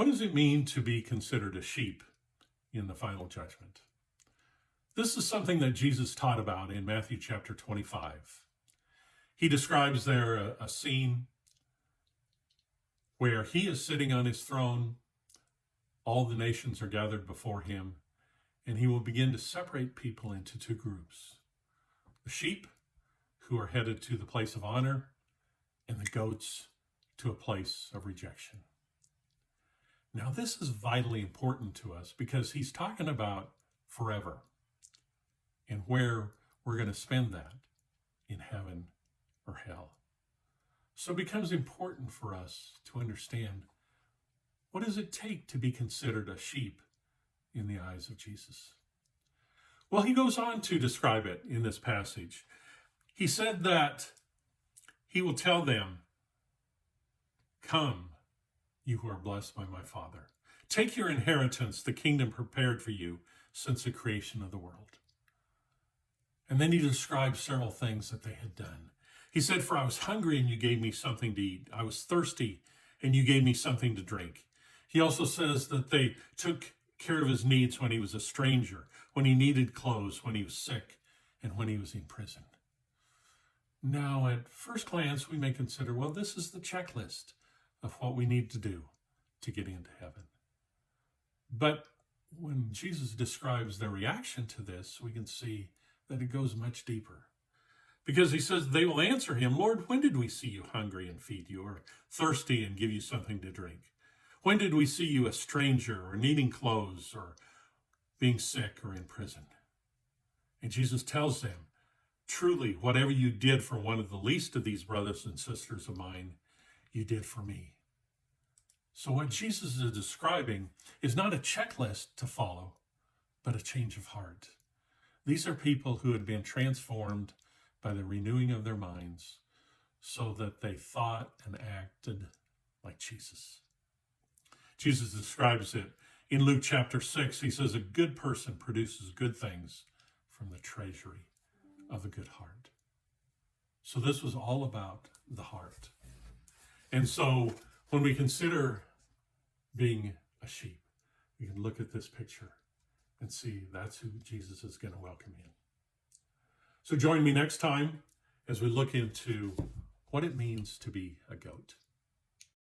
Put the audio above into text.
What does it mean to be considered a sheep in the final judgment? This is something that Jesus taught about in Matthew chapter 25. He describes there a scene where he is sitting on his throne, all the nations are gathered before him, and he will begin to separate people into two groups. The sheep, who are headed to the place of honor, and the goats to a place of rejection. Now, this is vitally important to us because he's talking about forever and where we're going to spend that, in heaven or hell. So it becomes important for us to understand, what does it take to be considered a sheep in the eyes of Jesus? Well, he goes on to describe it in this passage. He said that he will tell them, "Come, you who are blessed by my Father. Take your inheritance, the kingdom prepared for you since the creation of the world." And then he describes several things that they had done. He said, "For I was hungry and you gave me something to eat. I was thirsty and you gave me something to drink." He also says that they took care of his needs when he was a stranger, when he needed clothes, when he was sick, and when he was in prison. Now, at first glance, we may consider, well, this is the checklist of what we need to do to get into heaven. But when Jesus describes their reaction to this, we can see that it goes much deeper. Because he says they will answer him, "Lord, when did we see you hungry and feed you, or thirsty and give you something to drink? When did we see you a stranger or needing clothes or being sick or in prison?" And Jesus tells them, "Truly, whatever you did for one of the least of these brothers and sisters of mine, you did for me." So what Jesus is describing is not a checklist to follow, but a change of heart. These are people who had been transformed by the renewing of their minds so that they thought and acted like Jesus. Jesus describes it in Luke chapter 6. He says, "A good person produces good things from the treasury of a good heart." So this was all about the heart. And so when we consider being a sheep, we can look at this picture and see that's who Jesus is going to welcome in. So join me next time as we look into what it means to be a goat.